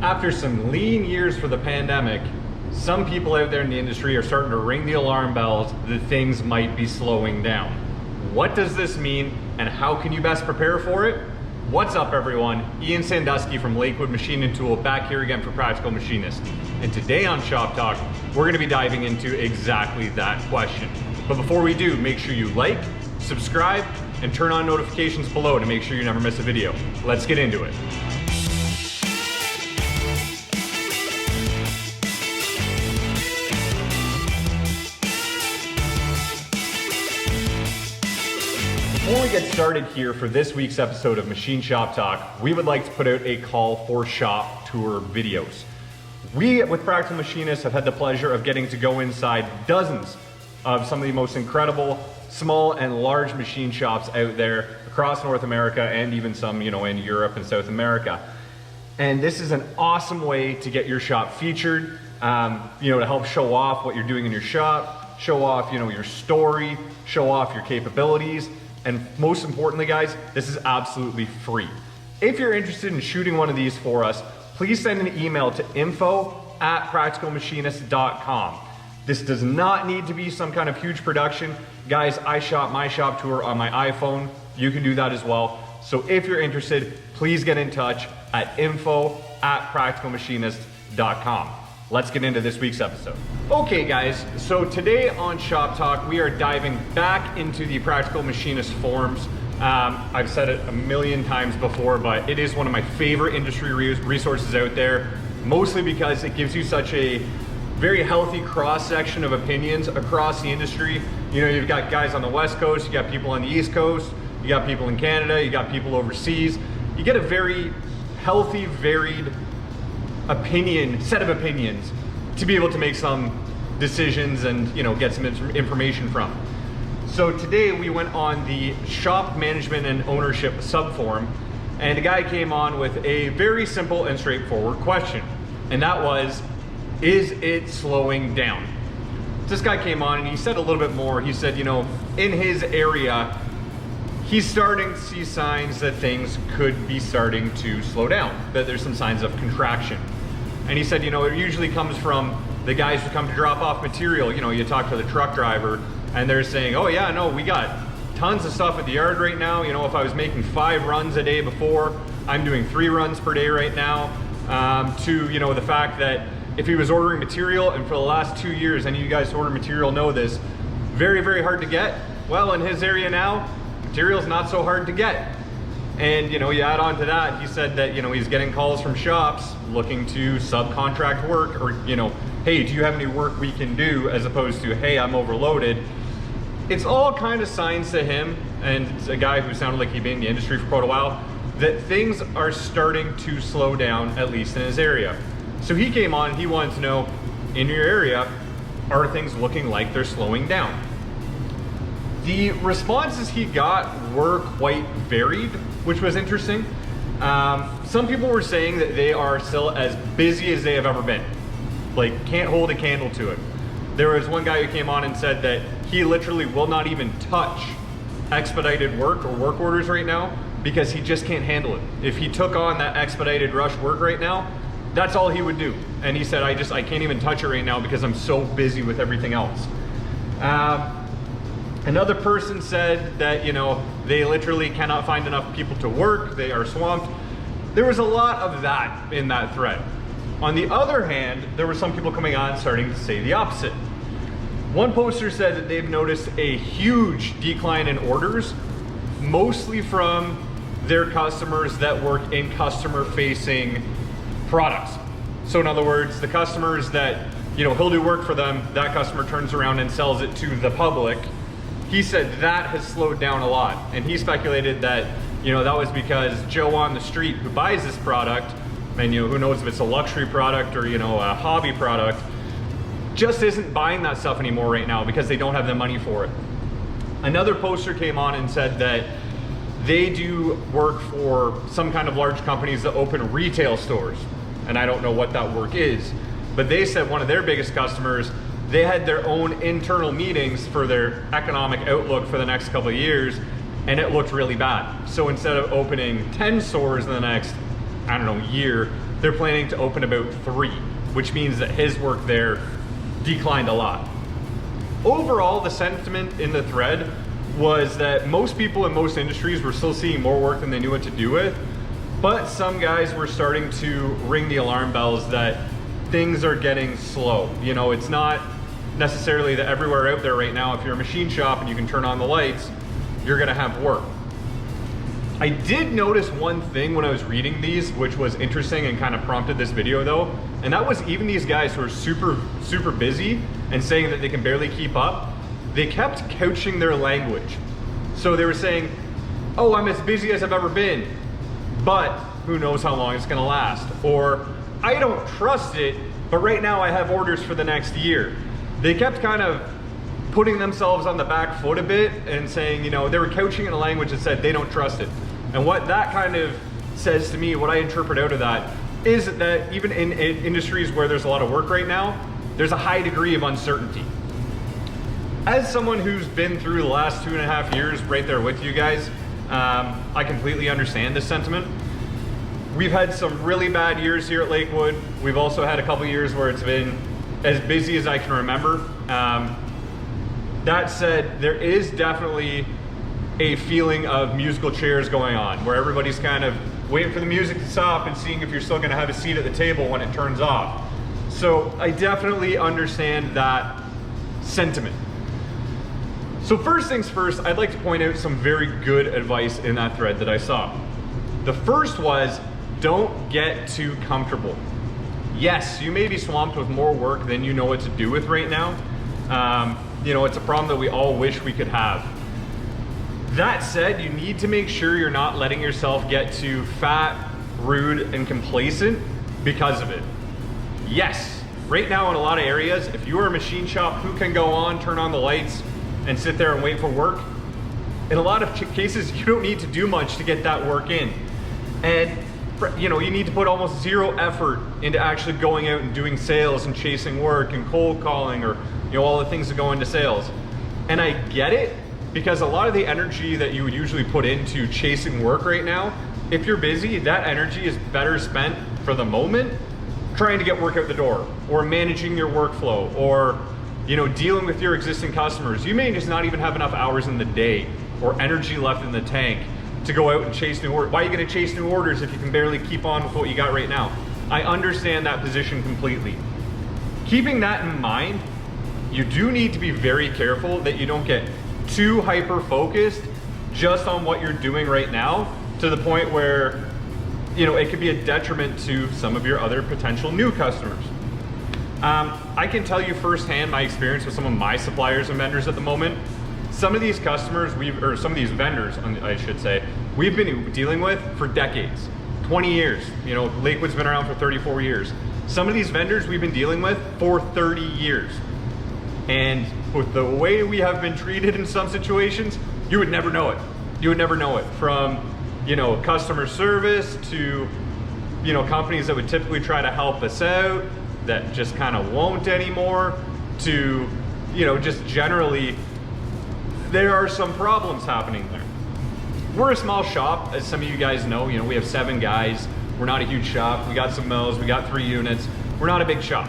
After some lean years for the pandemic, some people out there in the industry are starting to ring the alarm bells that things might be slowing down. What does this mean and how can you best prepare for it? What's up everyone? Ian Sandusky from Lakewood Machine and Tool back here again for Practical Machinist. And today on Shop Talk, we're going to be diving into exactly that question. But before we do, make sure you like, subscribe, and turn on notifications below to make sure you never miss a video. Let's get into it. Before we get started here for this week's episode of Machine Shop Talk, we would like to put out a call for shop tour videos. We, with Practical Machinists, have had the pleasure of getting to go inside dozens of some of the most incredible small and large machine shops out there across North America and even some, in Europe and South America. And this is an awesome way to get your shop featured, to help show off what you're doing in your shop, show off, your story, show off your capabilities. And most importantly, guys, this is absolutely free. If you're interested in shooting one of these for us, please send an email to info@practicalmachinist.com. This does not need to be some kind of huge production. Guys, I shot my shop tour on my iPhone. You can do that as well. So if you're interested, please get in touch at info@practicalmachinist.com. Let's get into this week's episode. Okay guys, so today on Shop Talk, we are diving back into the Practical Machinist forums. I've said it a million times before, but it is one of my favorite industry resources out there, mostly because it gives you such a very healthy cross-section of opinions across the industry. You've got guys on the West Coast, you got people on the East Coast, you got people in Canada, you got people overseas. You get a very healthy, varied set of opinions to be able to make some decisions and get some information from. So today we went on the shop management and ownership subforum, and a guy came on with a very simple and straightforward question, and that was, is it slowing down? This guy came on and he said a little bit more. He said, in his area, he's starting to see signs that things could be starting to slow down, that there's some signs of contraction. And he said, it usually comes from the guys who come to drop off material. You talk to the truck driver and they're saying, oh yeah, no, we got tons of stuff at the yard right now. If I was making 5 runs a day before, I'm doing 3 runs per day right now. To the fact that if he was ordering material, and for the last 2 years, any of you guys who order material know this, very, very hard to get. Well, in his area now, material's not so hard to get. And you add on to that, he said that he's getting calls from shops looking to subcontract work, or hey, do you have any work we can do, as opposed to, hey, I'm overloaded. It's all kind of signs to him, and it's a guy who sounded like he'd been in the industry for quite a while, that things are starting to slow down, at least in his area. So he came on and he wanted to know, in your area, are things looking like they're slowing down? The responses he got were quite varied, which was interesting. Some people were saying that they are still as busy as they have ever been. Like, can't hold a candle to it. There was one guy who came on and said that he literally will not even touch expedited work or work orders right now because he just can't handle it. If he took on that expedited rush work right now, that's all he would do. And he said, I can't even touch it right now because I'm so busy with everything else. Another person said that, they literally cannot find enough people to work, they are swamped. There was a lot of that in that thread. On the other hand, there were some people coming on starting to say the opposite. One poster said that they've noticed a huge decline in orders, mostly from their customers that work in customer-facing products. So in other words, the customers that, he'll do work for them, that customer turns around and sells it to the public. He said that has slowed down a lot, and he speculated that that was because Joe on the street who buys this product, and who knows if it's a luxury product or a hobby product, just isn't buying that stuff anymore right now because they don't have the money for it. Another poster came on and said that they do work for some kind of large companies that open retail stores, and I don't know what that work is, but they said one of their biggest customers, they had their own internal meetings for their economic outlook for the next couple of years, and it looked really bad. So instead of opening 10 stores in the next I don't know, year, they're planning to open about 3, which means that his work there declined a lot. Overall, the sentiment in the thread was that most people in most industries were still seeing more work than they knew what to do with, but some guys were starting to ring the alarm bells that things are getting slow. You know, it's not necessarily that everywhere out there right now, if you're a machine shop and you can turn on the lights, you're gonna have work. I did notice one thing when I was reading these, which was interesting and kind of prompted this video though, and that was even these guys who are super busy and saying that they can barely keep up, they kept couching their language. So they were saying, oh, I'm as busy as I've ever been, but who knows how long it's gonna last. Or, I don't trust it, but right now I have orders for the next year. They kept kind of putting themselves on the back foot a bit and saying, you know, they were couching in a language that said they don't trust it. And what that kind of says to me, what I interpret out of that, is that even in industries where there's a lot of work right now, there's a high degree of uncertainty. As someone who's been through the last 2.5 years right there with you guys, I completely understand this sentiment. We've had some really bad years here at Lakewood. We've also had a couple years where it's been as busy as I can remember. That said, there is definitely a feeling of musical chairs going on, where everybody's kind of waiting for the music to stop and seeing if you're still gonna have a seat at the table when it turns off. So I definitely understand that sentiment. So first things first, I'd like to point out some very good advice in that thread that I saw. The first was, don't get too comfortable. Yes, you may be swamped with more work than you know what to do with right now. You know, it's a problem that we all wish we could have. That said, you need to make sure you're not letting yourself get too fat, rude, and complacent because of it. Yes, right now in a lot of areas, if you are a machine shop who can go on, turn on the lights, and sit there and wait for work, in a lot of cases, you don't need to do much to get that work in. And you know, you need to put almost zero effort into actually going out and doing sales and chasing work and cold calling, or you know, all the things that go into sales. And I get it, because a lot of the energy that you would usually put into chasing work right now, if you're busy, that energy is better spent for the moment trying to get work out the door, or managing your workflow, or you know, dealing with your existing customers. You may just not even have enough hours in the day or energy left in the tank to go out and chase new orders. Why are you gonna chase new orders if you can barely keep on with what you got right now? I understand that position completely. Keeping that in mind, you do need to be very careful that you don't get too hyper-focused just on what you're doing right now, to the point where, you know, it could be a detriment to some of your other potential new customers. I can tell you firsthand my experience with some of my suppliers and vendors at the moment. Some of these customers, or some of these vendors, I should say, we've been dealing with for decades, 20 years. You know, Lakewood's been around for 34 years. Some of these vendors we've been dealing with for 30 years. And with the way we have been treated in some situations, you would never know it. You would never know it. From, you know, customer service to, you know, companies that would typically try to help us out that just kind of won't anymore, to, you know, just generally, there are some problems happening there. We're a small shop, as some of you guys know. You know, we have 7 guys. We're not a huge shop. We got some mills, we got 3 units. We're not a big shop.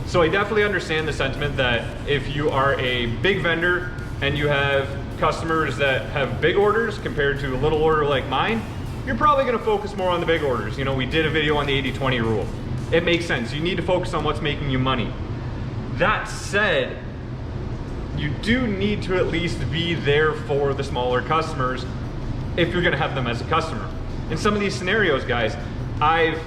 So I definitely understand the sentiment that if you are a big vendor and you have customers that have big orders compared to a little order like mine, you're probably gonna focus more on the big orders. You know, we did a video on the 80-20 rule. It makes sense. You need to focus on what's making you money. That said, you do need to at least be there for the smaller customers if you're gonna have them as a customer. In some of these scenarios, guys, I've,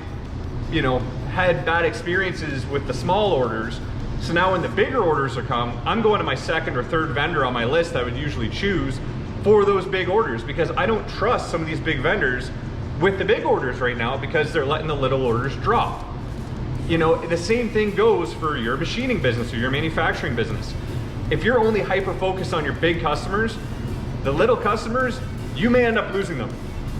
you know, had bad experiences with the small orders. So now when the bigger orders are come, I'm going to my second or third vendor on my list I would usually choose for those big orders, because I don't trust some of these big vendors with the big orders right now, because they're letting the little orders drop. You know, the same thing goes for your machining business or your manufacturing business. If you're only hyper-focused on your big customers, the little customers, you may end up losing them.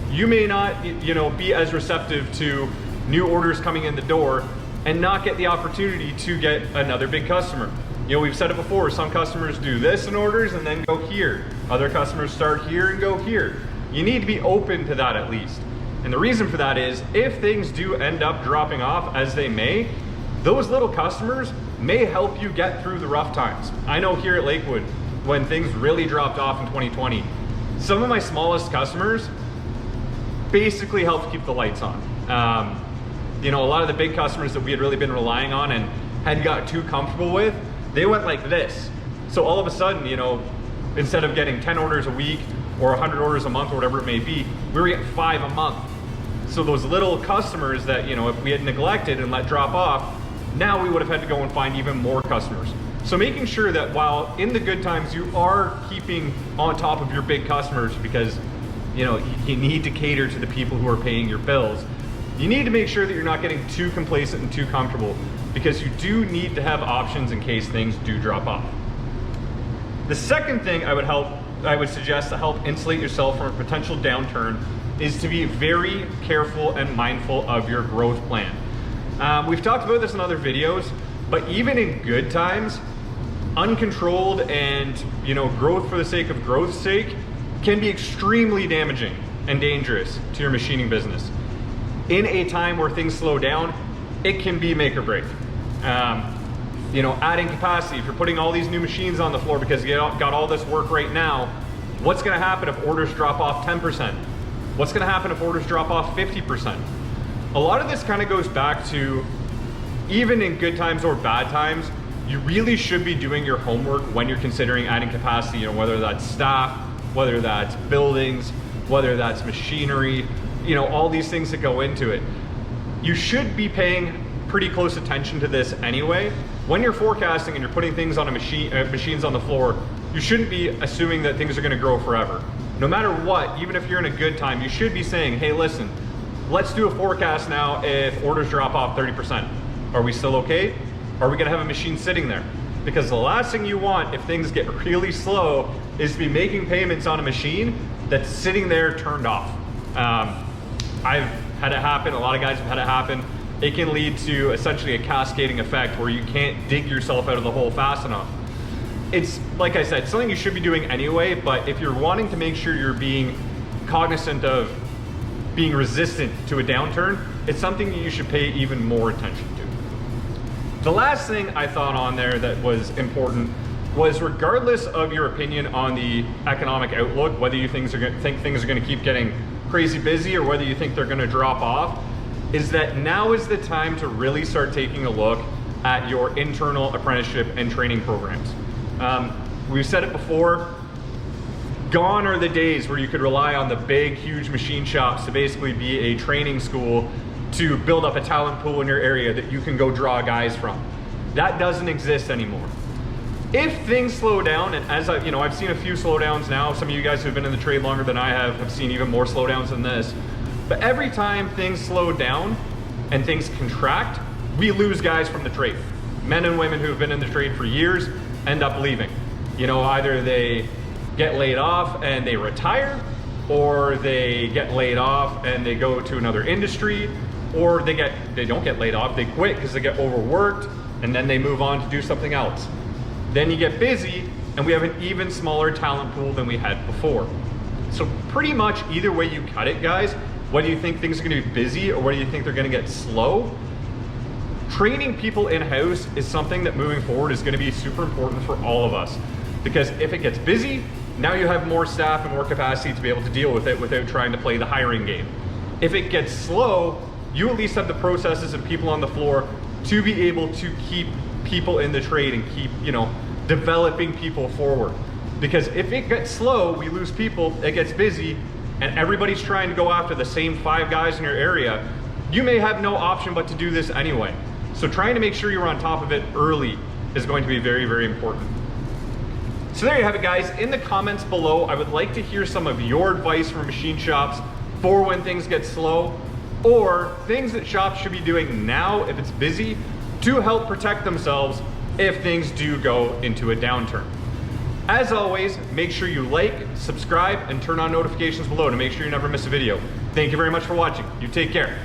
You may not, you know, be as receptive to new orders coming in the door and not get the opportunity to get another big customer. You know, we've said it before, some customers do this in orders and then go here. Other customers start here and go here. You need to be open to that at least. And the reason for that is if things do end up dropping off, as they may, those little customers may help you get through the rough times. I know here at Lakewood, when things really dropped off in 2020, some of my smallest customers basically helped keep the lights on. You know, a lot of the big customers that we had really been relying on and had got too comfortable with, they went like this. So all of a sudden, you know, instead of getting 10 orders a week or 100 orders a month or whatever it may be, we were getting 5 a month. So those little customers that, you know, if we had neglected and let drop off, now we would have had to go and find even more customers. So making sure that while in the good times you are keeping on top of your big customers, because you know you need to cater to the people who are paying your bills, you need to make sure that you're not getting too complacent and too comfortable, because you do need to have options in case things do drop off. The second thing I would suggest to help insulate yourself from a potential downturn is to be very careful and mindful of your growth plan. We've talked about this in other videos, but even in good times, uncontrolled and, you know, growth for the sake of growth's sake can be extremely damaging and dangerous to your machining business. In a time where things slow down, it can be make or break. You know, adding capacity, if you're putting all these new machines on the floor because you got all this work right now, what's gonna happen if orders drop off 10%? What's gonna happen if orders drop off 50%? A lot of this kind of goes back to, even in good times or bad times, you really should be doing your homework when you're considering adding capacity, you know, whether that's staff, whether that's buildings, whether that's machinery, you know, all these things that go into it. You should be paying pretty close attention to this anyway. When you're forecasting and you're putting things on a machines on the floor, you shouldn't be assuming that things are gonna grow forever. No matter what, even if you're in a good time, you should be saying, hey, listen, let's do a forecast now if orders drop off 30%. Are we still okay? Are we gonna have a machine sitting there? Because the last thing you want if things get really slow is to be making payments on a machine that's sitting there turned off. I've had it happen, a lot of guys have had it happen. It can lead to essentially a cascading effect where you can't dig yourself out of the hole fast enough. It's, like I said, something you should be doing anyway, but if you're wanting to make sure you're being cognizant of being resistant to a downturn, it's something that you should pay even more attention to. The last thing I thought on there that was important was, regardless of your opinion on the economic outlook, whether you think things are going to keep getting crazy busy or whether you think they're going to drop off, is that now is the time to really start taking a look at your internal apprenticeship and training programs. We've said it before, gone are the days where you could rely on the big, huge machine shops to basically be a training school to build up a talent pool in your area that you can go draw guys from. That doesn't exist anymore. If things slow down, and as I've seen a few slowdowns now, some of you guys who've been in the trade longer than I have seen even more slowdowns than this, but every time things slow down and things contract, we lose guys from the trade. Men and women who have been in the trade for years end up leaving. You know, either they get laid off and they retire, or they get laid off and they go to another industry, or they don't get laid off, they quit because they get overworked, and then they move on to do something else. Then you get busy, and we have an even smaller talent pool than we had before. So pretty much either way you cut it, guys, whether you think things are gonna be busy or whether you think they're gonna get slow, training people in-house is something that moving forward is gonna be super important for all of us. Because if it gets busy, now you have more staff and more capacity to be able to deal with it without trying to play the hiring game. If it gets slow, you at least have the processes and people on the floor to be able to keep people in the trade and keep, you know, developing people forward. Because if it gets slow, we lose people, it gets busy, and everybody's trying to go after the same 5 guys in your area, you may have no option but to do this anyway. So trying to make sure you're on top of it early is going to be very, very important. So there you have it, guys. In the comments below, I would like to hear some of your advice for machine shops for when things get slow, or things that shops should be doing now if it's busy to help protect themselves if things do go into a downturn. As always, make sure you like, subscribe, and turn on notifications below to make sure you never miss a video. Thank you very much for watching. You take care.